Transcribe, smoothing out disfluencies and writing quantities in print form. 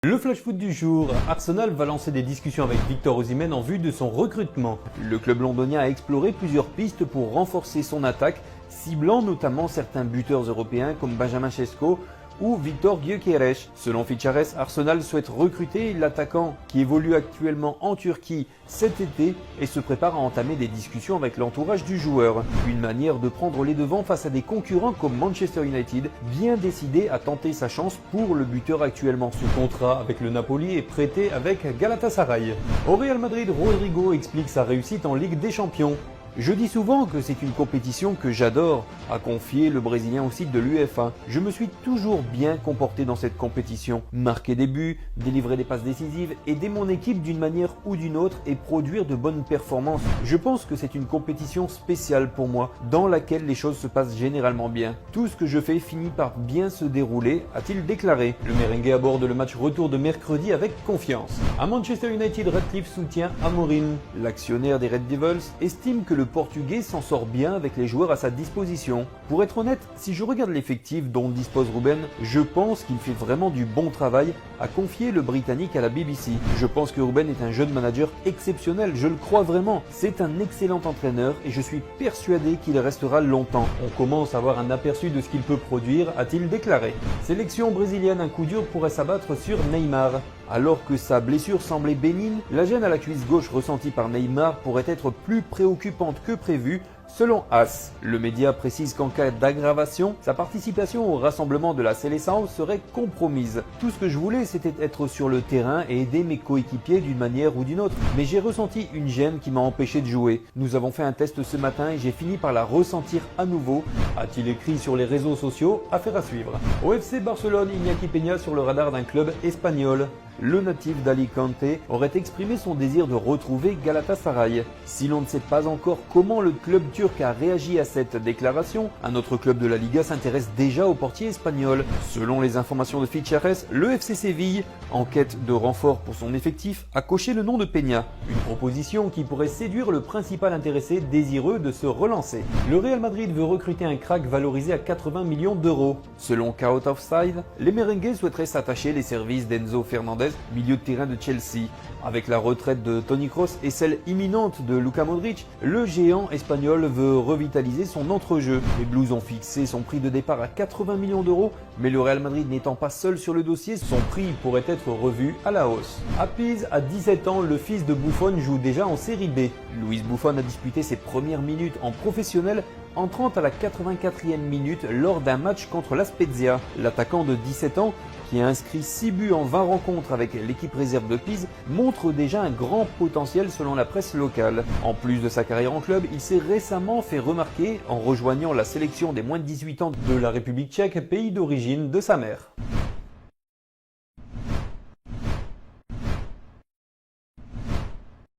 Le flash foot du jour, Arsenal va lancer des discussions avec Victor Osimhen en vue de son recrutement. Le club londonien a exploré plusieurs pistes pour renforcer son attaque, ciblant notamment certains buteurs européens comme Benjamin Sesko ou Victor Gyökeres. Selon Fichares, Arsenal souhaite recruter l'attaquant qui évolue actuellement en Turquie cet été et se prépare à entamer des discussions avec l'entourage du joueur. Une manière de prendre les devants face à des concurrents comme Manchester United, bien décidé à tenter sa chance pour le buteur actuellement sous contrat avec le Napoli et prêté avec Galatasaray. Au Real Madrid, Rodrigo explique sa réussite en Ligue des Champions. Je dis souvent que c'est une compétition que j'adore, a confié le Brésilien au site de l'UEFA. Je me suis toujours bien comporté dans cette compétition, marquer des buts, délivrer des passes décisives, aider mon équipe d'une manière ou d'une autre et produire de bonnes performances. Je pense que c'est une compétition spéciale pour moi, dans laquelle les choses se passent généralement bien. Tout ce que je fais finit par bien se dérouler, a-t-il déclaré. Le merengue aborde le match retour de mercredi avec confiance. À Manchester United, Ratcliffe soutient Amorim. L'actionnaire des Red Devils estime que le Portugais s'en sort bien avec les joueurs à sa disposition. Pour être honnête, si je regarde l'effectif dont dispose Ruben, je pense qu'il fait vraiment du bon travail, a confié le Britannique à la BBC. Je pense que Ruben est un jeune manager exceptionnel, je le crois vraiment. C'est un excellent entraîneur et je suis persuadé qu'il restera longtemps. On commence à avoir un aperçu de ce qu'il peut produire, a-t-il déclaré. Sélection brésilienne, un coup dur pourrait s'abattre sur Neymar. Alors que sa blessure semblait bénigne, la gêne à la cuisse gauche ressentie par Neymar pourrait être plus préoccupante que prévu, selon AS. Le média précise qu'en cas d'aggravation, sa participation au rassemblement de la Seleção serait compromise. Tout ce que je voulais, c'était être sur le terrain et aider mes coéquipiers d'une manière ou d'une autre. Mais j'ai ressenti une gêne qui m'a empêché de jouer. Nous avons fait un test ce matin et j'ai fini par la ressentir à nouveau, a-t-il écrit sur les réseaux sociaux. Affaire à suivre. Au FC Barcelone, Iñaki Peña sur le radar d'un club espagnol. Le natif d'Alicante aurait exprimé son désir de retrouver Galatasaray. Si l'on ne sait pas encore comment le club turc a réagi à cette déclaration, un autre club de la Liga s'intéresse déjà au portier espagnol. Selon les informations de Fichares, le FC Séville, en quête de renfort pour son effectif, a coché le nom de Peña. Une proposition qui pourrait séduire le principal intéressé désireux de se relancer. Le Real Madrid veut recruter un crack valorisé à 80 millions d'euros. Selon Chaos Offside, les merengues souhaiteraient s'attacher les services d'Enzo Fernandez, milieu de terrain de Chelsea. Avec la retraite de Toni Kroos et celle imminente de Luka Modric, le géant espagnol veut revitaliser son entrejeu. Les Blues ont fixé son prix de départ à 80 millions d'euros, mais le Real Madrid n'étant pas seul sur le dossier, son prix pourrait être revu à la hausse. À Pise, à 17 ans, le fils de Buffon joue déjà en Série B. Luis Buffon a disputé ses premières minutes en professionnel, entrant à la 84e minute lors d'un match contre la Spezia. L'attaquant de 17 ans, qui a inscrit 6 buts en 20 rencontres avec l'équipe réserve de Pise, montre déjà un grand potentiel selon la presse locale. En plus de sa carrière en club, il s'est récemment fait remarquer en rejoignant la sélection des moins de 18 ans de la République tchèque, pays d'origine de sa mère.